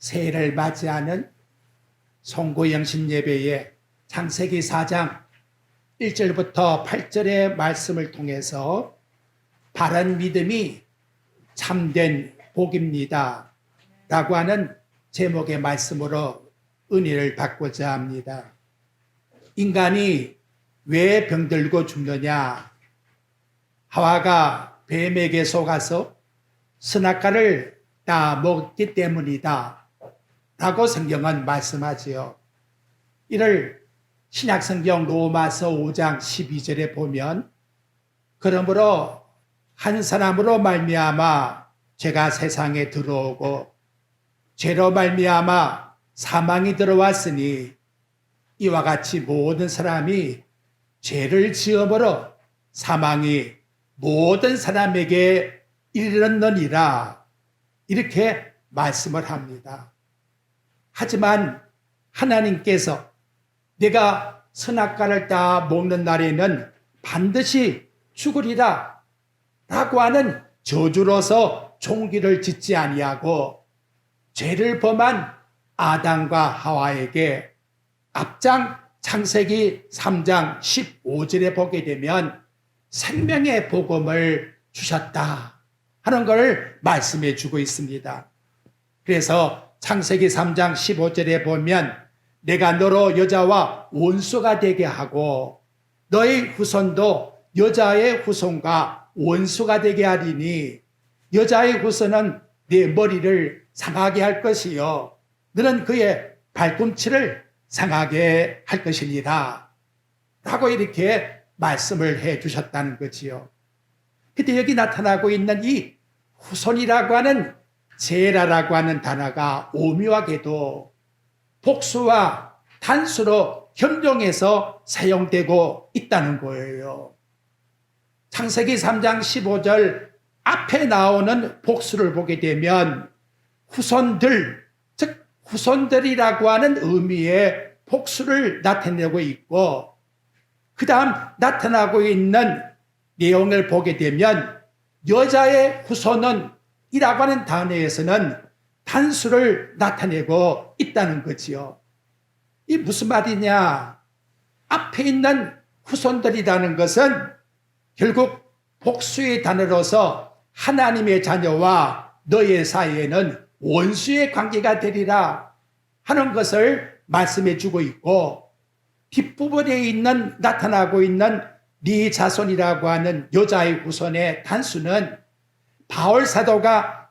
새해를 맞이하는 송구영신 예배에 창세기 4장 1절부터 8절의 말씀을 통해서 바른 믿음이 참된 복입니다 라고 하는 제목의 말씀으로 은혜를 받고자 합니다. 인간이 왜 병들고 죽느냐? 하와가 뱀에게 속아서 선악과를 따먹기 때문이다 라고 성경은 말씀하지요. 이를 신약성경 로마서 5장 12절에 보면 그러므로 한 사람으로 말미암아 죄가 세상에 들어오고 죄로 말미암아 사망이 들어왔으니 이와 같이 모든 사람이 죄를 지음으로 사망이 모든 사람에게 이르렀느니라 이렇게 말씀을 합니다. 하지만 하나님께서 내가 선악과를 다 먹는 날에는 반드시 죽으리라 라고 하는 저주로서 종기를 짓지 아니하고 죄를 범한 아담과 하와에게 앞장 창세기 3장 15절에 보게 되면 생명의 복음을 주셨다 하는 걸 말씀해 주고 있습니다. 그래서 창세기 3장 15절에 보면 내가 너로 여자와 원수가 되게 하고 너의 후손도 여자의 후손과 원수가 되게 하리니 여자의 후손은 네 머리를 상하게 할 것이요 너는 그의 발꿈치를 상하게 할 것이니라 라고 이렇게 말씀을 해 주셨다는 거지요. 근데 여기 나타나고 있는 이 후손이라고 하는 제라라고 하는 단어가 오묘하게도 복수와 단수로 협용해서 사용되고 있다는 거예요. 창세기 3장 15절 앞에 나오는 복수를 보게 되면 후손들, 즉 후손들이라고 하는 의미의 복수를 나타내고 있고 그 다음 나타나고 있는 내용을 보게 되면 여자의 후손은 이라고 하는 단어에서는 단수를 나타내고 있다는 거지요. 이 무슨 말이냐? 앞에 있는 후손들이라는 것은 결국 복수의 단어로서 하나님의 자녀와 너의 사이에는 원수의 관계가 되리라 하는 것을 말씀해 주고 있고 뒷부분에 나타나고 있는 네 자손이라고 하는 여자의 후손의 단수는 바울 사도가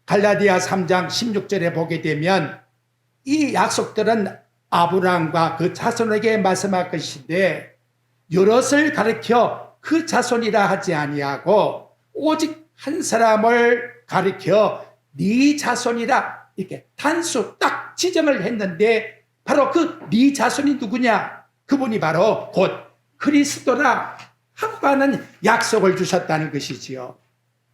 갈라디아 3장 16절에 보게 되면 이 약속들은 아브라함과 그 자손에게 말씀할 것인데 여럿을 가리켜 그 자손이라 하지 아니하고 오직 한 사람을 가리켜 네 자손이라 이렇게 단수 딱 지정을 했는데 바로 그 네 자손이 누구냐? 그분이 바로 곧 그리스도라 하고 하는 약속을 주셨다는 것이지요.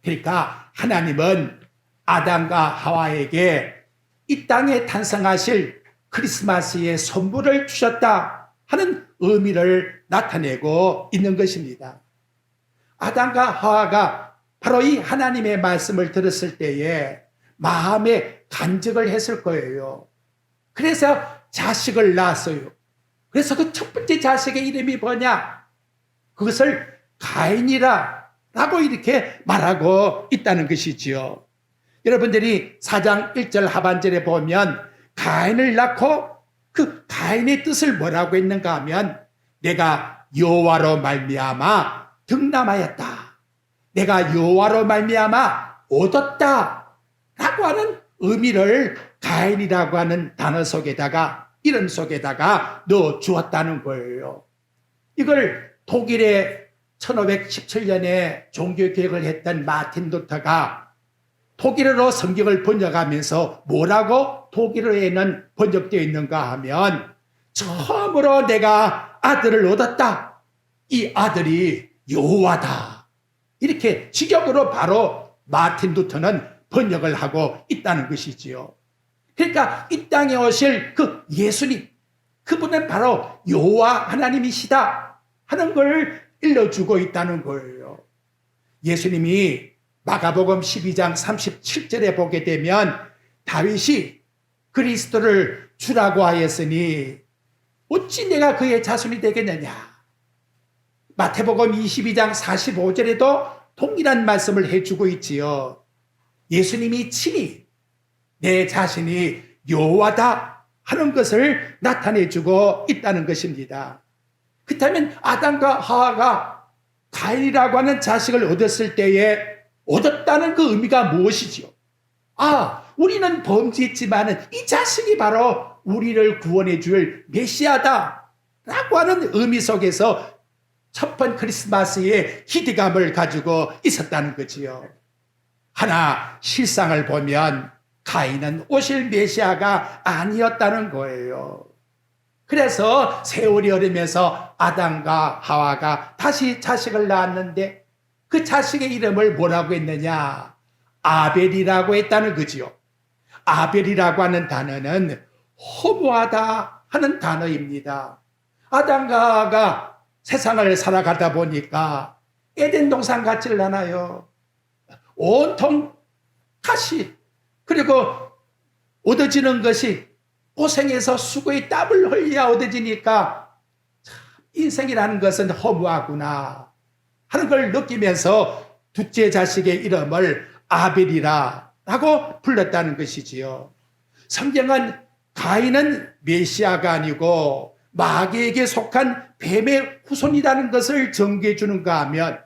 그러니까 하나님은 아담과 하와에게 이 땅에 탄생하실 크리스마스의 선물을 주셨다 하는 의미를 나타내고 있는 것입니다. 아담과 하와가 바로 이 하나님의 말씀을 들었을 때에 마음에 간직을 했을 거예요. 그래서 자식을 낳았어요. 그래서 그 첫 번째 자식의 이름이 뭐냐? 그것을 가인이라 라고 이렇게 말하고 있다는 것이지요. 여러분들이 4장 1절 하반절에 보면 가인을 낳고 그 가인의 뜻을 뭐라고 했는가 하면 내가 여호와로 말미암아 득남하였다. 내가 여호와로 말미암아 얻었다 라고 하는 의미를 가인이라고 하는 단어 속에다가 이름 속에다가 넣어 주었다는 거예요. 이걸 독일의 1517년에 종교개혁을 했던 마틴 루터가 독일어로 성경을 번역하면서 뭐라고 독일어에는 번역되어 있는가 하면 처음으로 내가 아들을 얻었다. 이 아들이 여호와다. 이렇게 직역으로 바로 마틴 루터는 번역을 하고 있다는 것이지요. 그러니까 이 땅에 오실 그 예수님, 그분은 바로 여호와 하나님이시다 하는 걸 일러주고 있다는 거예요. 예수님이 마가복음 12장 37절에 보게 되면 다윗이 그리스도를 주라고 하였으니 어찌 내가 그의 자손이 되겠느냐. 마태복음 22장 45절에도 동일한 말씀을 해주고 있지요. 예수님이 친히 내 자신이 여호와다 하는 것을 나타내주고 있다는 것입니다. 그렇다면 아담과 하와가 가인이라고 하는 자식을 얻었을 때에 얻었다는 그 의미가 무엇이지요? 우리는 범죄했지만 이 자식이 바로 우리를 구원해 줄 메시아다 라고 하는 의미 속에서 첫 번 크리스마스의 기대감을 가지고 있었다는 거지요. 하나 실상을 보면 가인은 오실 메시아가 아니었다는 거예요. 그래서 세월이 흐르면서 아담과 하와가 다시 자식을 낳았는데 그 자식의 이름을 뭐라고 했느냐? 아벨이라고 했다는 거지요. 아벨이라고 하는 단어는 허무하다 하는 단어입니다. 아담과 하와가 세상을 살아가다 보니까 에덴 동산 같지를 않아요. 온통 가시, 그리고 얻어지는 것이 고생해서 수고의 땀을 흘려야 얻어지니까 인생이라는 것은 허무하구나 하는 걸 느끼면서 둘째 자식의 이름을 아벨이라고 불렀다는 것이지요. 성경은 가인은 메시아가 아니고 마귀에게 속한 뱀의 후손이라는 것을 전개해 주는가 하면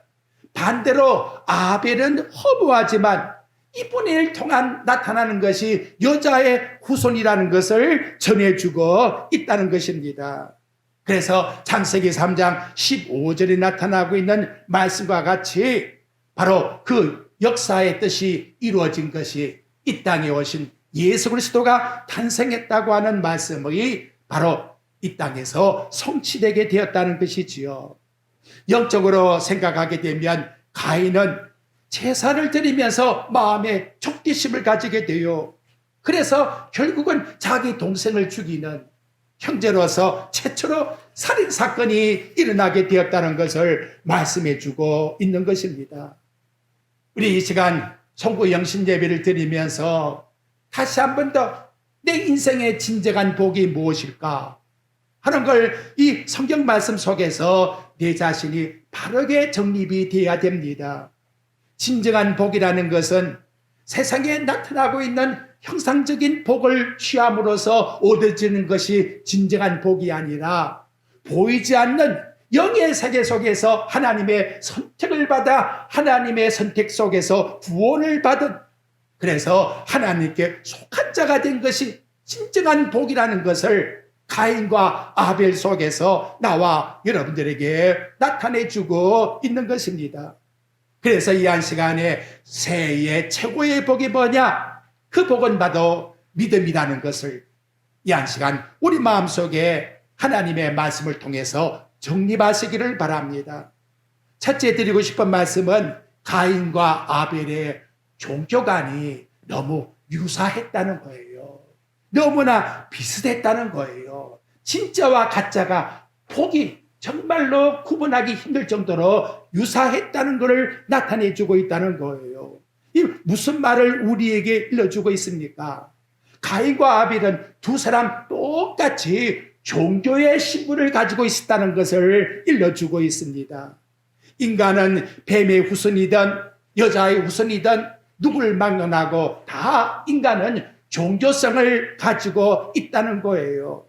반대로 아벨은 허무하지만 이분의 일 통한 나타나는 것이 여자의 후손이라는 것을 전해주고 있다는 것입니다. 그래서 창세기 3장 15절에 나타나고 있는 말씀과 같이 바로 그 역사의 뜻이 이루어진 것이 이 땅에 오신 예수 그리스도가 탄생했다고 하는 말씀이 바로 이 땅에서 성취되게 되었다는 것이지요. 영적으로 생각하게 되면 가인은 제사를 드리면서 마음에 촉기심을 가지게 돼요. 그래서 결국은 자기 동생을 죽이는 형제로서 최초로 살인사건이 일어나게 되었다는 것을 말씀해 주고 있는 것입니다. 우리 이 시간 송구 영신 예배를 드리면서 다시 한 번 더 내 인생의 진정한 복이 무엇일까 하는 걸 이 성경 말씀 속에서 내 자신이 바르게 정립이 되어야 됩니다. 진정한 복이라는 것은 세상에 나타나고 있는 형상적인 복을 취함으로써 얻어지는 것이 진정한 복이 아니라 보이지 않는 영의 세계 속에서 하나님의 선택을 받아 하나님의 선택 속에서 구원을 받은, 그래서 하나님께 속한 자가 된 것이 진정한 복이라는 것을 가인과 아벨 속에서 나와 여러분들에게 나타내주고 있는 것입니다. 그래서 이 한 시간에 새해의 최고의 복이 뭐냐? 그 복은 바로 믿음이라는 것을 이 한 시간 우리 마음속에 하나님의 말씀을 통해서 정립하시기를 바랍니다. 첫째 드리고 싶은 말씀은 가인과 아벨의 종교관이 너무 유사했다는 거예요. 너무나 비슷했다는 거예요. 진짜와 가짜가 복이 정말로 구분하기 힘들 정도로 유사했다는 것을 나타내주고 있다는 거예요. 이 무슨 말을 우리에게 일러주고 있습니까? 가인과 아벨은 두 사람 똑같이 종교의 신분을 가지고 있었다는 것을 일러주고 있습니다. 인간은 뱀의 후손이든 여자의 후손이든 누굴 막론하고 다 인간은 종교성을 가지고 있다는 거예요.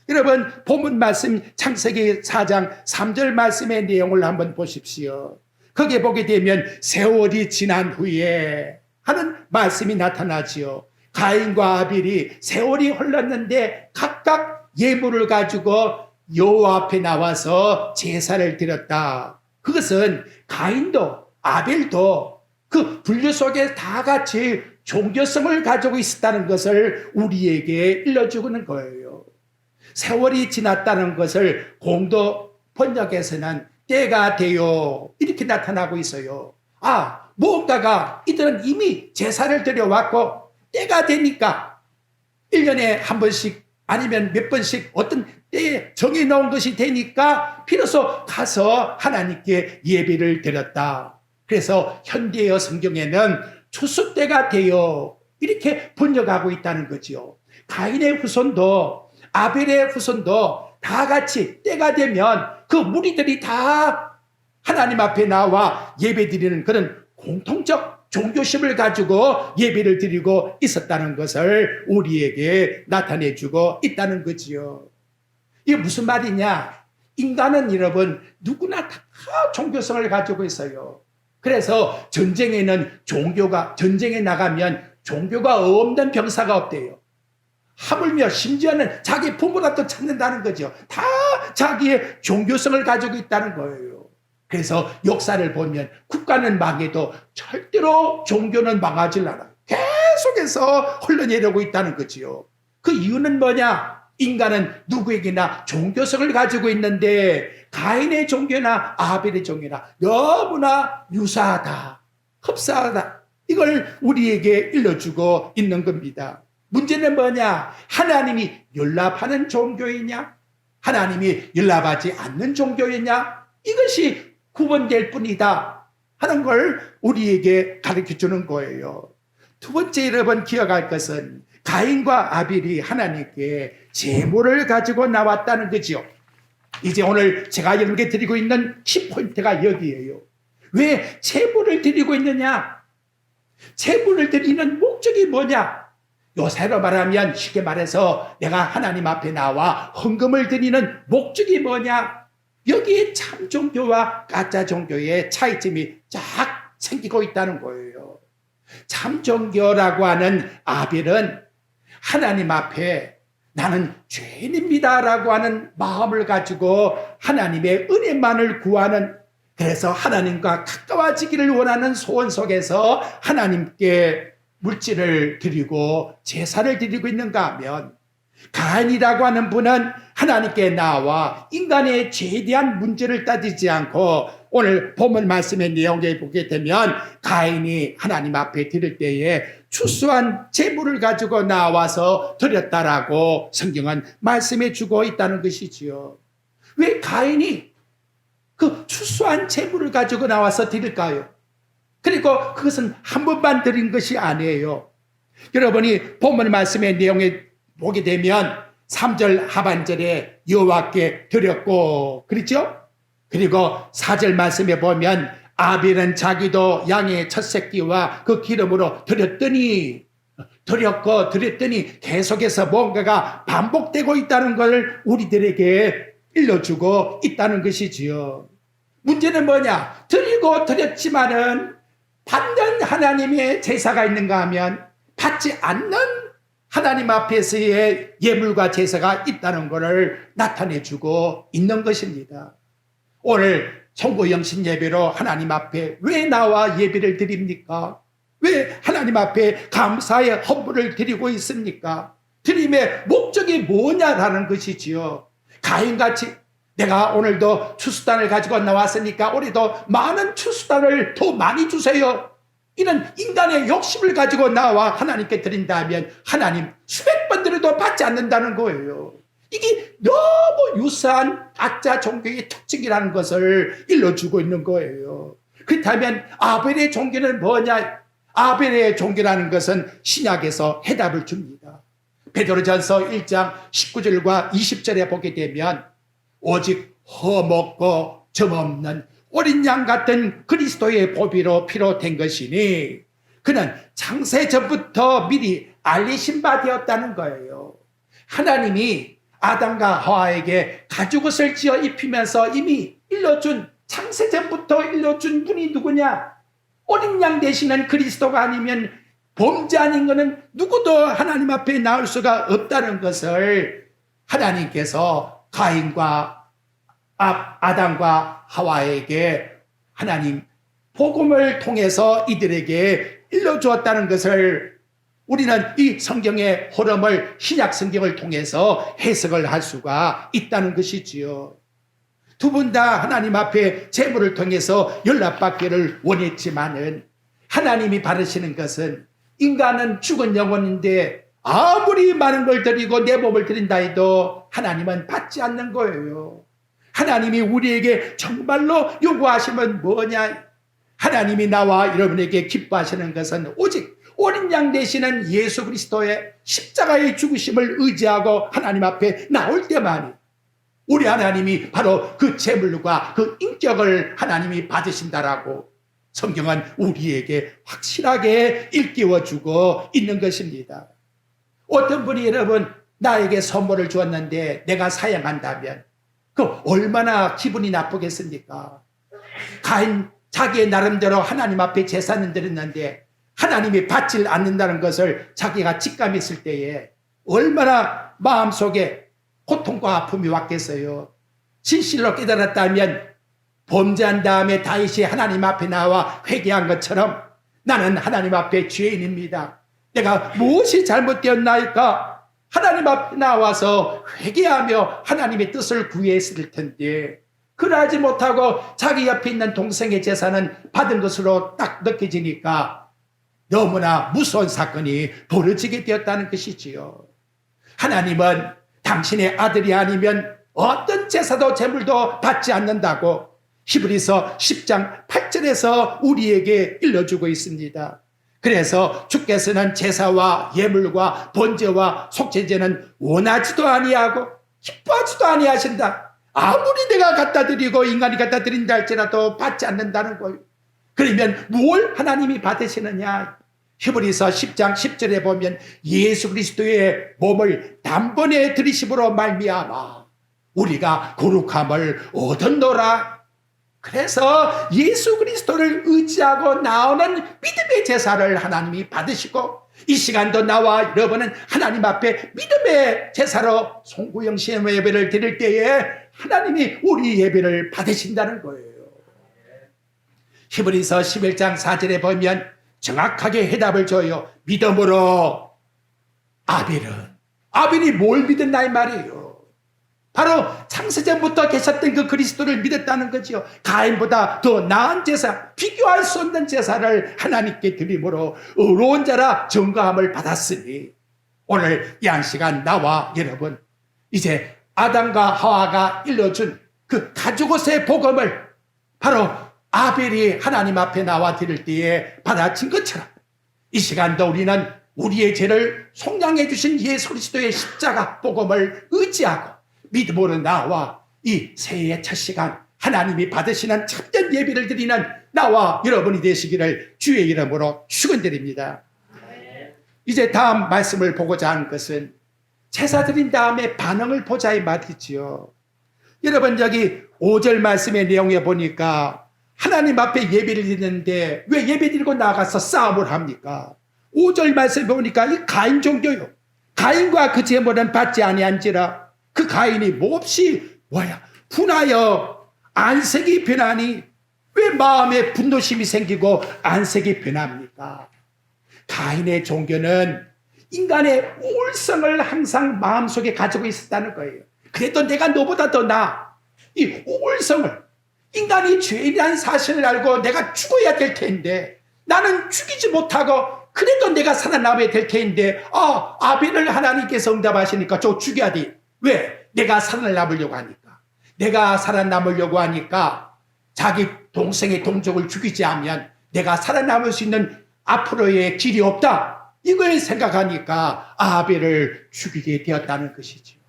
여러분, 본문 말씀 창세기 4장 3절 말씀의 내용을 한번 보십시오. 거기에 보게 되면 세월이 지난 후에 하는 말씀이 나타나지요. 가인과 아벨이 세월이 흘렀는데 각각 예물을 가지고 여호와 앞에 나와서 제사를 드렸다. 그것은 가인도 아벨도 그 분류 속에 다 같이 종교성을 가지고 있었다는 것을 우리에게 일러주는 거예요. 세월이 지났다는 것을 공도 번역에서는 때가 되어 이렇게 나타나고 있어요. 무언가가 이들은 이미 제사를 드려왔고 때가 되니까 1년에 한 번씩 아니면 몇 번씩 어떤 때에 정해놓은 것이 되니까 비로소 가서 하나님께 예배를 드렸다. 그래서 현대의 성경에는 추수 때가 되어 이렇게 번역하고 있다는 거지요. 가인의 후손도 아벨의 후손도 다 같이 때가 되면 그 무리들이 다 하나님 앞에 나와 예배드리는 그런 공통적 종교심을 가지고 예배를 드리고 있었다는 것을 우리에게 나타내주고 있다는 거지요. 이게 무슨 말이냐? 인간은 여러분 누구나 다 종교성을 가지고 있어요. 그래서 전쟁에 나가면 종교가 없는 병사가 없대요. 하물며 심지어는 자기 부모라도 찾는다는 거죠. 다 자기의 종교성을 가지고 있다는 거예요. 그래서 역사를 보면 국가는 망해도 절대로 종교는 망하질 않아요. 계속해서 흘러내려고 있다는 거지요. 그 이유는 뭐냐? 인간은 누구에게나 종교성을 가지고 있는데 가인의 종교나 아벨의 종교나 너무나 유사하다, 흡사하다. 이걸 우리에게 일러주고 있는 겁니다. 문제는 뭐냐? 하나님이 연락하는 종교이냐? 하나님이 연락하지 않는 종교이냐? 이것이 구분될 뿐이다 하는 걸 우리에게 가르쳐주는 거예요. 두 번째 여러분 기억할 것은 가인과 아벨이 하나님께 제물을 가지고 나왔다는 거죠. 이제 오늘 제가 여러분께 드리고 있는 키포인트가 여기에요. 왜 제물을 드리고 있느냐? 제물을 드리는 목적이 뭐냐? 요새로 말하면 쉽게 말해서 내가 하나님 앞에 나와 헌금을 드리는 목적이 뭐냐? 여기에 참 종교와 가짜 종교의 차이점이 쫙 생기고 있다는 거예요. 참 종교라고 하는 아벨은 하나님 앞에 나는 죄인입니다라고 하는 마음을 가지고 하나님의 은혜만을 구하는, 그래서 하나님과 가까워지기를 원하는 소원 속에서 하나님께 물질을 드리고 제사를 드리고 있는가 하면, 가인이라고 하는 분은 하나님께 나와 인간의 죄에 대한 문제를 따지지 않고 오늘 본문 말씀의 내용에 보게 되면 가인이 하나님 앞에 드릴 때에 추수한 제물을 가지고 나와서 드렸다라고 성경은 말씀해 주고 있다는 것이지요. 왜 가인이 그 추수한 제물을 가지고 나와서 드릴까요? 그리고 그것은 한 번만 드린 것이 아니에요. 여러분이 본문 말씀의 내용에 보게 되면 3절 하반절에 여호와께 드렸고 그렇죠? 그리고 4절 말씀에 보면 아벨은 자기도 양의 첫 새끼와 그 기름으로 드렸더니 계속해서 뭔가가 반복되고 있다는 걸 우리들에게 일러주고 있다는 것이지요. 문제는 뭐냐? 드리고 드렸지만은 받는 하나님의 제사가 있는가 하면 받지 않는 하나님 앞에서의 예물과 제사가 있다는 것을 나타내주고 있는 것입니다. 오늘 송구영신 예배로 하나님 앞에 왜 나와 예배를 드립니까? 왜 하나님 앞에 감사의 헌물을 드리고 있습니까? 드림의 목적이 뭐냐라는 것이지요. 가인같이 내가 오늘도 추수단을 가지고 나왔으니까 우리도 많은 추수단을 더 많이 주세요, 이런 인간의 욕심을 가지고 나와 하나님께 드린다면 하나님 수백 번 드려도 받지 않는다는 거예요. 이게 너무 유사한 가짜 종교의 특징이라는 것을 일러주고 있는 거예요. 그렇다면 아벨의 종교는 뭐냐? 아벨의 종교라는 것은 신약에서 해답을 줍니다. 베드로전서 1장 19절과 20절에 보게 되면 오직 허먹고 점없는 어린 양 같은 그리스도의 보비로 피로 된 것이니 그는 창세 전부터 미리 알리신 바 되었다는 거예요. 하나님이 아담과 하와에게 가죽옷을 지어 입히면서 이미 일러준, 창세 전부터 일러준 분이 누구냐? 어린 양 되시는 그리스도가 아니면 범죄 아닌 것은 누구도 하나님 앞에 나올 수가 없다는 것을 하나님께서 가인과 아담과 하와에게 하나님 복음을 통해서 이들에게 일러주었다는 것을 우리는 이 성경의 흐름을 신약 성경을 통해서 해석을 할 수가 있다는 것이지요. 두 분 다 하나님 앞에 제물을 통해서 연락받기를 원했지만은 하나님이 바라시는 것은 인간은 죽은 영혼인데 아무리 많은 걸 드리고 내 몸을 드린다 해도 하나님은 받지 않는 거예요. 하나님이 우리에게 정말로 요구하시면 뭐냐? 하나님이 나와 여러분에게 기뻐하시는 것은 오직 어린 양 되시는 예수 그리스도의 십자가의 죽으심을 의지하고 하나님 앞에 나올 때만이 우리 하나님이 바로 그 재물과 그 인격을 하나님이 받으신다라고 성경은 우리에게 확실하게 일깨워주고 있는 것입니다. 어떤 분이 여러분 나에게 선물을 주었는데 내가 사양한다면 그 얼마나 기분이 나쁘겠습니까? 가인 자기의 나름대로 하나님 앞에 제사는 드렸는데 하나님이 받질 않는다는 것을 자기가 직감했을 때에 얼마나 마음속에 고통과 아픔이 왔겠어요. 진실로 깨달았다면 범죄한 다음에 다윗이 하나님 앞에 나와 회개한 것처럼 나는 하나님 앞에 죄인입니다. 내가 무엇이 잘못되었나이까? 하나님 앞에 나와서 회개하며 하나님의 뜻을 구했을 텐데 그러하지 못하고 자기 옆에 있는 동생의 제사는 받은 것으로 딱 느껴지니까 너무나 무서운 사건이 벌어지게 되었다는 것이지요. 하나님은 당신의 아들이 아니면 어떤 제사도 제물도 받지 않는다고 히브리서 10장 8절에서 우리에게 일러주고 있습니다. 그래서 주께서는 제사와 예물과 번제와 속죄제는 원하지도 아니하고 기뻐하지도 아니하신다. 아무리 내가 갖다 드리고 인간이 갖다 드린다 할지라도 받지 않는다는 거예요. 그러면 뭘 하나님이 받으시느냐? 히브리서 10장 10절에 보면 예수 그리스도의 몸을 단번에 들이심으로 말미암아 우리가 거룩함을 얻었노라. 그래서 예수 그리스도를 의지하고 나오는 믿음의 제사를 하나님이 받으시고 이 시간도 나와 여러분은 하나님 앞에 믿음의 제사로 송구영신 예배를 드릴 때에 하나님이 우리 예배를 받으신다는 거예요. 히브리서 11장 4절에 보면 정확하게 해답을 줘요. 믿음으로 아벨이 뭘 믿었나 이 말이에요. 바로 창세전부터 계셨던 그 그리스도를 믿었다는 거죠. 가인보다 더 나은 제사, 비교할 수 없는 제사를 하나님께 드림으로 의로운 자라 증거함을 받았으니 오늘 이 한 시간 나와 여러분 이제 아담과 하와가 일러준 그 가죽옷의 복음을 바로 아벨이 하나님 앞에 나와 드릴 때에 받아친 것처럼 이 시간도 우리는 우리의 죄를 속량해 주신 예수 그리스도의 십자가 복음을 의지하고 믿음으로 나와 이 새해의 첫 시간 하나님이 받으시는 참된 예배를 드리는 나와 여러분이 되시기를 주의 이름으로 축원드립니다. 이제 다음 말씀을 보고자 하는 것은 제사 드린 다음에 반응을 보자 이 말이지요. 여러분 여기 5절 말씀의 내용에 보니까 하나님 앞에 예배를 드리는데 왜 예배 드리고 나가서 싸움을 합니까? 5절 말씀에 보니까 이 가인 종교요. 가인과 그 제물은 받지 아니한지라 그 가인이 몹시 분하여 안색이 변하니 왜 마음에 분노심이 생기고 안색이 변합니까? 가인의 종교는 인간의 우울성을 항상 마음속에 가지고 있었다는 거예요. 그래도 내가 너보다 더 나아. 이 우울성을 인간이 죄인이라는 사실을 알고 내가 죽어야 될 텐데 나는 죽이지 못하고 그래도 내가 살아남아야 될 텐데 아벨을 하나님께서 응답하시니까 저 죽여야 돼. 왜? 내가 살아남으려고 하니까. 내가 살아남으려고 하니까 자기 동생의 동족을 죽이지 않으면 내가 살아남을 수 있는 앞으로의 길이 없다. 이걸 생각하니까 아벨을 죽이게 되었다는 것이죠.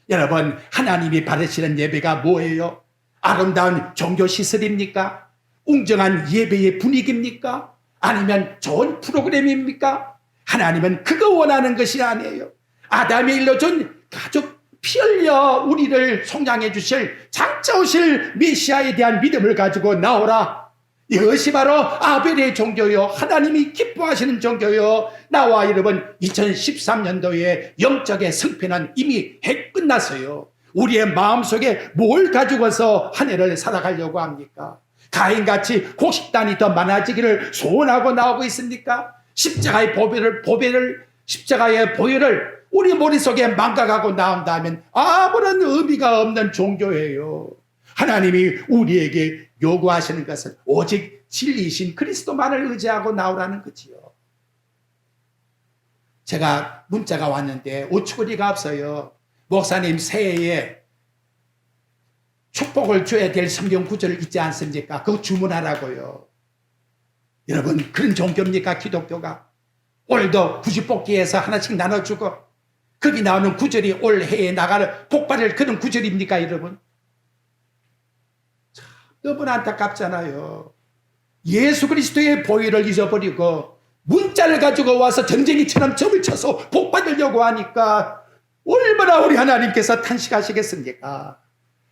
여러분 하나님이 받으시는 예배가 뭐예요? 아름다운 종교 시설입니까? 웅장한 예배의 분위기입니까? 아니면 좋은 프로그램입니까? 하나님은 그거 원하는 것이 아니에요. 아담이 일러준 가족 피 흘려 우리를 속량해 주실 장차 오실 메시아에 대한 믿음을 가지고 나오라. 이것이 바로 아벨의 종교요. 하나님이 기뻐하시는 종교요. 나와 여러분 2013년도의 영적의 승패는 이미 끝났어요. 우리의 마음속에 뭘 가지고서 한 해를 살아가려고 합니까? 가인같이 곡식단이 더 많아지기를 소원하고 나오고 있습니까? 십자가의 십자가의 보혈을 우리 머릿속에 망각하고 나온다면 아무런 의미가 없는 종교예요. 하나님이 우리에게 요구하시는 것은 오직 진리이신 그리스도만을 의지하고 나오라는 거지요. 제가 문자가 왔는데 우쭈거리가 없어요. 목사님 새해에 축복을 줘야 될 성경 구절을 있지 않습니까? 그거 주문하라고요. 여러분 그런 종교입니까? 기독교가? 올도 구주뽑기에서 하나씩 나눠주고 거기 나오는 구절이 올 해에 나가는 복받을 그런 구절입니까 여러분? 참 너무나 안타깝잖아요. 예수 그리스도의 보혈을 잊어버리고 문자를 가지고 와서 정쟁이처럼 점을 쳐서 복받으려고 하니까 얼마나 우리 하나님께서 탄식하시겠습니까?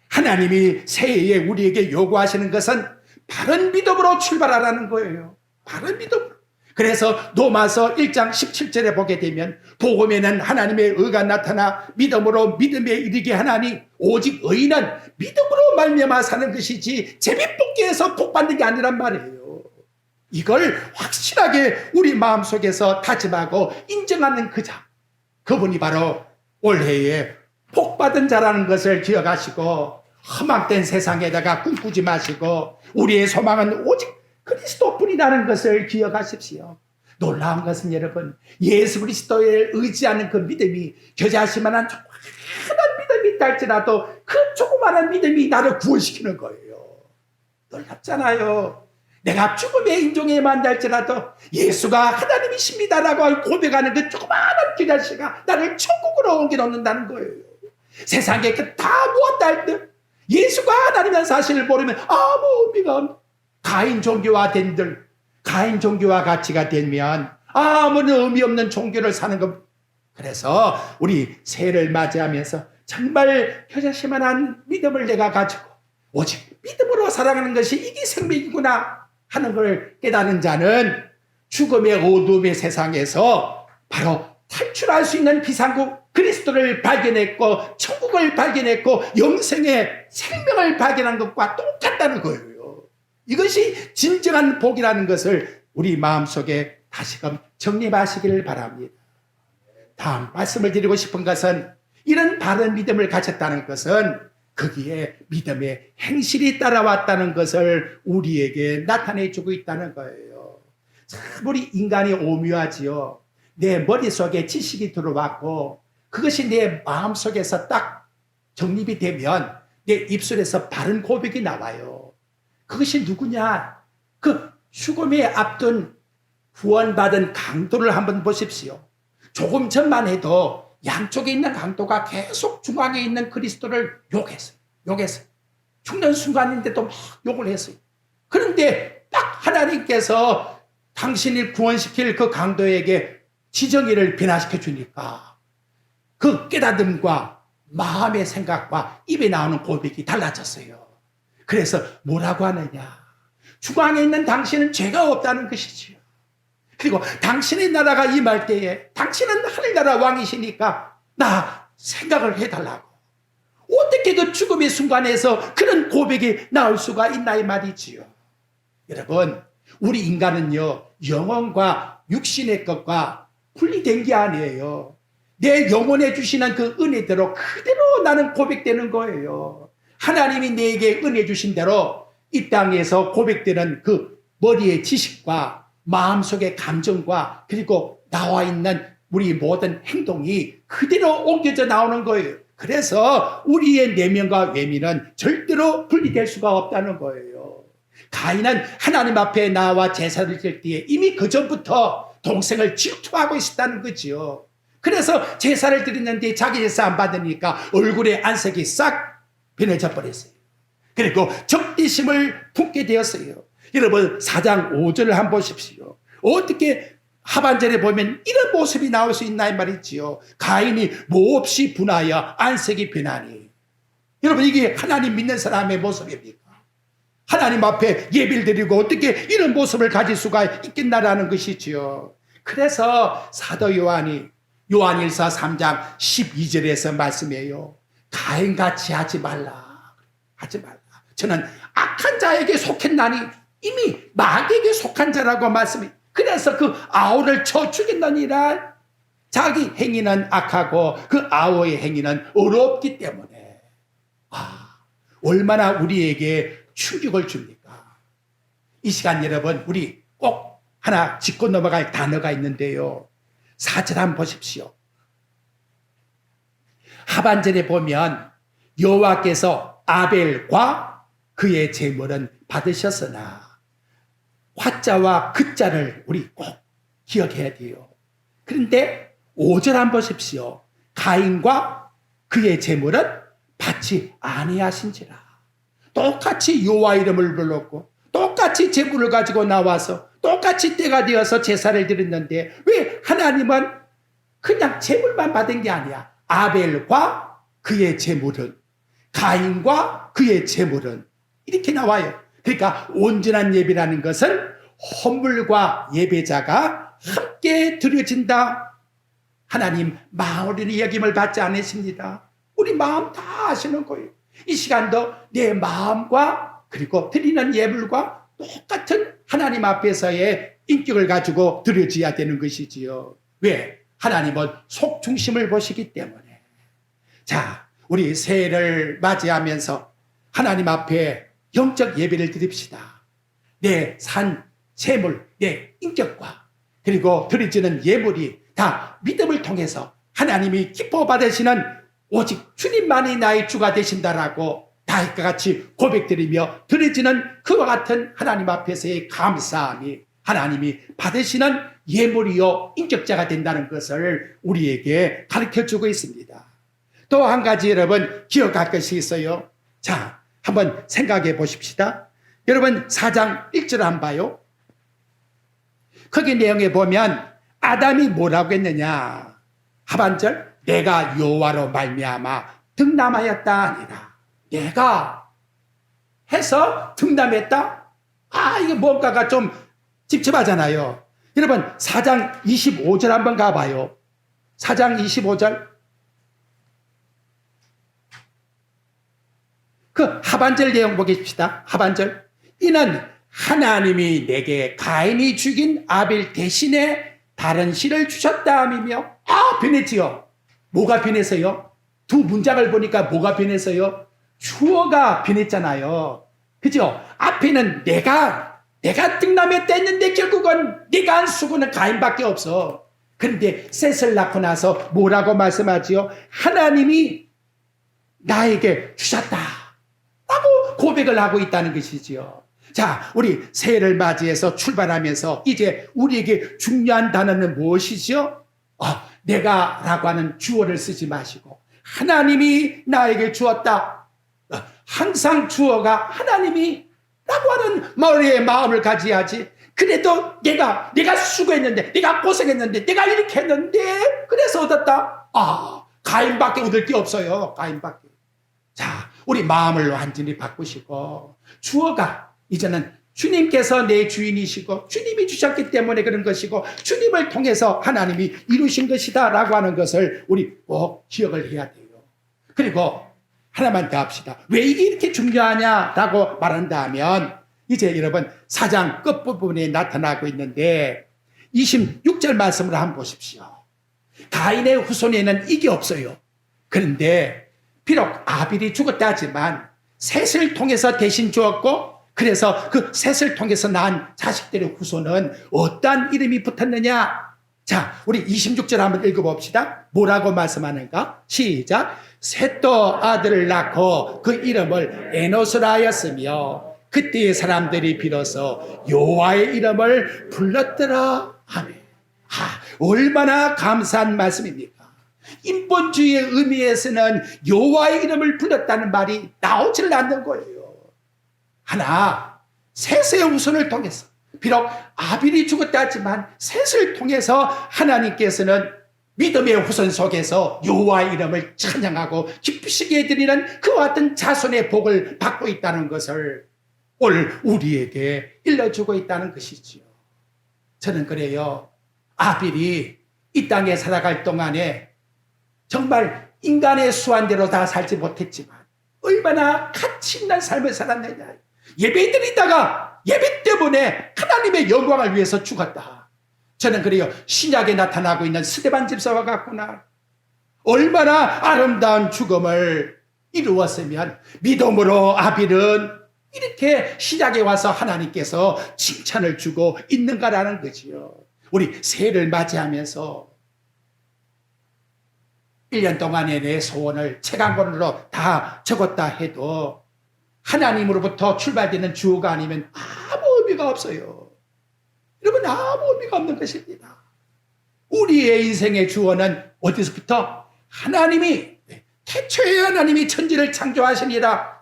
하나님이 새해에 우리에게 요구하시는 것은 바른 믿음으로 출발하라는 거예요. 바른 믿음으로. 그래서 로마서 1장 17절에 보게 되면 복음에는 하나님의 의가 나타나 믿음으로 믿음에 이르게 하나니 오직 의인은 믿음으로 말미암아 사는 것이지 제비뽑기에서 복받는 게 아니란 말이에요. 이걸 확실하게 우리 마음속에서 다짐하고 인정하는 그 자, 그분이 바로 올해에 복받은 자라는 것을 기억하시고 험악된 세상에다가 꿈꾸지 마시고 우리의 소망은 오직 그리스도뿐이라는 것을 기억하십시오. 놀라운 것은 여러분 예수 그리스도에 의지하는 그 믿음이 겨자씨만한 조그마한 믿음이 있다 할지라도 그 조그마한 믿음이 나를 구원시키는 거예요. 놀랍잖아요. 내가 죽음의 인종에 만날지라도 예수가 하나님이십니다라고 고백하는 그 조그마한 겨자씨가 나를 천국으로 옮겨놓는다는 거예요. 세상에 그 다 무엇다 할 때 예수가 하나님이라는 사실을 모르면 아무 의미가 없는 가인 종교화된들, 가인 종교와 가치가 되면 아무런 의미 없는 종교를 사는 것. 그래서 우리 새해를 맞이하면서 정말 겨자씨만한 믿음을 내가 가지고 오직 믿음으로 살아가는 것이 이게 생명이구나 하는 걸 깨달은 자는 죽음의 어둠의 세상에서 바로 탈출할 수 있는 비상구 그리스도를 발견했고 천국을 발견했고 영생의 생명을 발견한 것과 똑같다는 거예요. 이것이 진정한 복이라는 것을 우리 마음속에 다시금 정립하시기를 바랍니다. 다음 말씀을 드리고 싶은 것은 이런 바른 믿음을 가졌다는 것은 거기에 믿음의 행실이 따라왔다는 것을 우리에게 나타내주고 있다는 거예요. 참 우리 인간이 오묘하지요. 내 머릿속에 지식이 들어왔고 그것이 내 마음속에서 딱 정립이 되면 내 입술에서 바른 고백이 나와요. 그것이 누구냐? 그 죽음에 앞둔 구원받은 강도를 한번 보십시오. 조금 전만 해도 양쪽에 있는 강도가 계속 중앙에 있는 그리스도를 욕했어요. 죽는 순간인데도 막 욕을 했어요. 그런데 딱 하나님께서 당신을 구원시킬 그 강도에게 지정의를 변화시켜 주니까 그 깨닫음과 마음의 생각과 입에 나오는 고백이 달라졌어요. 그래서 뭐라고 하느냐? 중앙에 있는 당신은 죄가 없다는 것이지요. 그리고 당신의 나라가 임할 때에 당신은 하늘나라 왕이시니까 나 생각을 해달라고. 어떻게 그 죽음의 순간에서 그런 고백이 나올 수가 있나 이 말이지요. 여러분 우리 인간은요 영혼과 육신의 것과 분리된 게 아니에요. 내 영혼에 주시는 그 은혜대로 그대로 나는 고백되는 거예요. 하나님이 내게 은혜 주신 대로 이 땅에서 고백되는 그 머리의 지식과 마음속의 감정과 그리고 나와 있는 우리 모든 행동이 그대로 옮겨져 나오는 거예요. 그래서 우리의 내면과 외면은 절대로 분리될 수가 없다는 거예요. 가인은 하나님 앞에 나와 제사를 드릴 때에 이미 그 전부터 동생을 질투하고 있었다는 거지요. 그래서 제사를 드리는데 자기 제사 안 받으니까 얼굴에 안색이 싹 변해져 버렸어요. 그리고 적대심을 품게 되었어요. 여러분 4장 5절을 한번 보십시오. 어떻게 하반절에 보면 이런 모습이 나올 수 있나 이 말이지요. 가인이 몹시 분하여 안색이 변하니. 여러분 이게 하나님 믿는 사람의 모습입니까? 하나님 앞에 예배를 드리고 어떻게 이런 모습을 가질 수가 있겠나라는 것이지요. 그래서 사도 요한이 요한일서 3장 12절에서 말씀해요. 가인같이 하지 말라. 저는 악한 자에게 속했나니 이미 마귀에게 속한 자라고 말씀해. 그래서 그 아우를 쳐 죽인다니라. 자기 행위는 악하고 그 아우의 행위는 어렵기 때문에. 얼마나 우리에게 충격을 줍니까? 이 시간 여러분 우리 꼭 하나 짚고 넘어갈 단어가 있는데요. 4절 한번 보십시오. 하반절에 보면 여호와께서 아벨과 그의 제물은 받으셨으나 화자와 그자를 우리 꼭 기억해야 돼요. 그런데 5절 한번 보십시오. 가인과 그의 제물은 받지 아니하신지라. 똑같이 여호와 이름을 불렀고 똑같이 제물을 가지고 나와서 똑같이 때가 되어서 제사를 드렸는데 왜 하나님은 그냥 제물만 받은 게 아니야. 아벨과 그의 제물은, 가인과 그의 제물은, 이렇게 나와요. 그러니까 온전한 예배라는 것은 헌물과 예배자가 함께 드려진다. 하나님 마음으로 여김을 받지 않으십니다. 우리 마음 다 아시는 거예요. 이 시간도 내 마음과 그리고 드리는 예물과 똑같은 하나님 앞에서의 인격을 가지고 드려져야 되는 것이지요. 왜? 하나님은 속 중심을 보시기 때문에. 자, 우리 새해를 맞이하면서 하나님 앞에 영적 예배를 드립시다. 내 산 재물, 내 인격과 그리고 드려지는 예물이 다 믿음을 통해서 하나님이 기뻐 받으시는 오직 주님만이 나의 주가 되신다라고 다윗과 같이 고백드리며 드려지는 그와 같은 하나님 앞에서의 감사함이 하나님이 받으시는 예물이요 인격자가 된다는 것을 우리에게 가르쳐주고 있습니다. 또 한 가지 여러분 기억할 것이 있어요. 자, 한번 생각해 보십시다. 여러분 4장 1절 한번 봐요. 거기 내용에 보면 아담이 뭐라고 했느냐. 하반절 내가 여호와로 말미암아 득남하였다 아니라. 내가 해서 득남했다? 이게 뭔가가 좀 찝찝하잖아요. 여러분 4장 25절 한번 가봐요. 4장 25절. 그 하반절 내용 보십시다. 하반절. 이는 하나님이 내게 가인이 죽인 아벨 대신에 다른 씨를 주셨다 하며. 변했지요. 뭐가 변해서요? 두 문장을 보니까 뭐가 변해서요? 주어가 변했잖아요. 그죠? 앞에는 내가 득남했다 했는데 결국은 내가 한 수고는 가인밖에 없어. 그런데 셋을 낳고 나서 뭐라고 말씀하지요? 하나님이 나에게 주셨다 라고 고백을 하고 있다는 것이지요. 자, 우리 새해를 맞이해서 출발하면서 이제 우리에게 중요한 단어는 무엇이죠? 내가 라고 하는 주어를 쓰지 마시고 하나님이 나에게 주었다. 항상 주어가 하나님이 라고 하는 머리에 마음을 가져야지. 그래도 내가 수고했는데, 내가 고생했는데, 내가 이렇게 했는데 그래서 얻었다. 가인밖에 얻을 게 없어요. 가인밖에. 자, 우리 마음을 완전히 바꾸시고 주어가 이제는 주님께서 내 주인이시고 주님이 주셨기 때문에 그런 것이고 주님을 통해서 하나님이 이루신 것이다 라고 하는 것을 우리 꼭 기억을 해야 돼요. 그리고 하나만 더 합시다. 왜 이게 이렇게 중요하냐라고 말한다면 이제 여러분 4장 끝부분에 나타나고 있는데 26절 말씀을 한번 보십시오. 가인의 후손에는 이게 없어요. 그런데 비록 아벨이 죽었다 하지만 셋을 통해서 대신 주었고 그래서 그 셋을 통해서 낳은 자식들의 후손은 어떠한 이름이 붙었느냐? 자, 우리 26절 한번 읽어봅시다. 뭐라고 말씀하는가? 시작. 셋도 아들을 낳고 그 이름을 에노스라 하였으며 그때의 사람들이 비로소 여호와의 이름을 불렀더라. 아멘. 얼마나 감사한 말씀입니까? 인본주의의 의미에서는 여호와의 이름을 불렀다는 말이 나오지를 않는 거예요. 하나, 셋의 후손을 통해서 비록 아벨이 죽었다 하지만 셋을 통해서 하나님께서는 믿음의 후손 속에서 여호와의 이름을 찬양하고 기쁘시게 드리는 그와 같은 자손의 복을 받고 있다는 것을 오늘 우리에게 일러주고 있다는 것이지요. 저는 그래요. 아벨이 이 땅에 살아갈 동안에 정말 인간의 수완대로 다 살지 못했지만 얼마나 가치 있는 삶을 살았느냐. 예배드리다가 예배 때문에 하나님의 영광을 위해서 죽었다. 저는 그래요. 신약에 나타나고 있는 스데반 집사와 같구나. 얼마나 아름다운 죽음을 이루었으면 믿음으로 아벨은 이렇게 신약에 와서 하나님께서 칭찬을 주고 있는가라는 거지요. 우리 새해를 맞이하면서 1년 동안의 내 소원을 책앙본으로 다 적었다 해도 하나님으로부터 출발되는 주어가 아니면 아무 의미가 없어요. 여러분, 아무 의미가 없는 것입니다. 우리의 인생의 주어는 어디서부터? 하나님이, 태초에 하나님이 천지를 창조하시니라.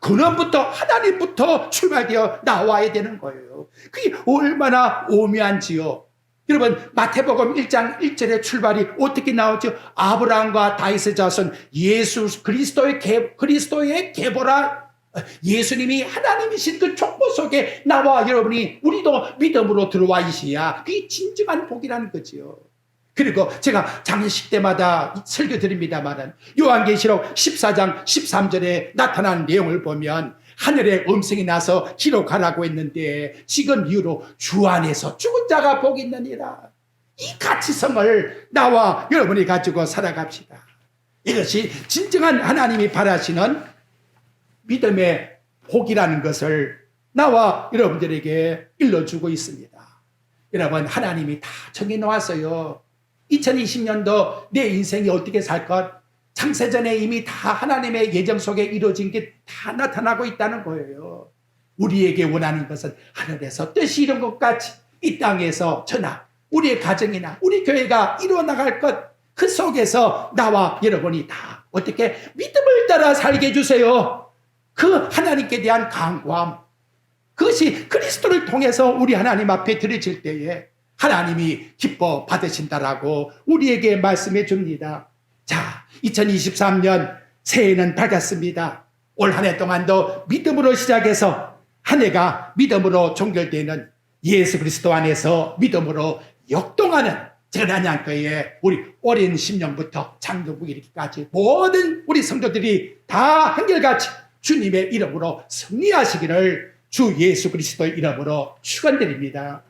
근원부터 하나님부터 출발되어 나와야 되는 거예요. 그게 얼마나 오묘한지요. 여러분, 마태복음 1장 1절의 출발이 어떻게 나오죠? 아브라함과 다윗의 자손 예수 그리스도의 계보라. 예수님이 하나님이신 그 족보 속에 나와 여러분이 우리도 믿음으로 들어와 있어야 그게 진정한 복이라는 거지요. 그리고 제가 장례식 때마다 설교 드립니다만은 요한계시록 14장 13절에 나타난 내용을 보면 하늘에 음성이 나서 기록하라고 했는데 지금 이후로 주 안에서 죽은 자가 복이 있느니라. 이 가치성을 나와 여러분이 가지고 살아갑시다. 이것이 진정한 하나님이 바라시는 믿음의 복이라는 것을 나와 여러분들에게 일러주고 있습니다. 여러분, 하나님이 다 정해놓았어요. 2020년도 내 인생이 어떻게 살 것, 창세전에 이미 다 하나님의 예정 속에 이루어진 게 다 나타나고 있다는 거예요. 우리에게 원하는 것은 하늘에서 뜻이 이룬 것 같이 이 땅에서 저나 우리의 가정이나 우리 교회가 이루어나갈 것, 그 속에서 나와 여러분이 다 어떻게 믿음을 따라 살게 해주세요. 그 하나님께 대한 강구함, 그것이 그리스도를 통해서 우리 하나님 앞에 드려질 때에 하나님이 기뻐 받으신다라고 우리에게 말씀해 줍니다. 자, 2023년 새해는 밝았습니다. 올 한 해 동안도 믿음으로 시작해서 한 해가 믿음으로 종결되는 예수 그리스도 안에서 믿음으로 역동하는 전한양교회 우리 어린 심령부터 장로부 이르기까지 모든 우리 성도들이 다 한결같이 주님의 이름으로 승리하시기를 주 예수 그리스도의 이름으로 축원드립니다.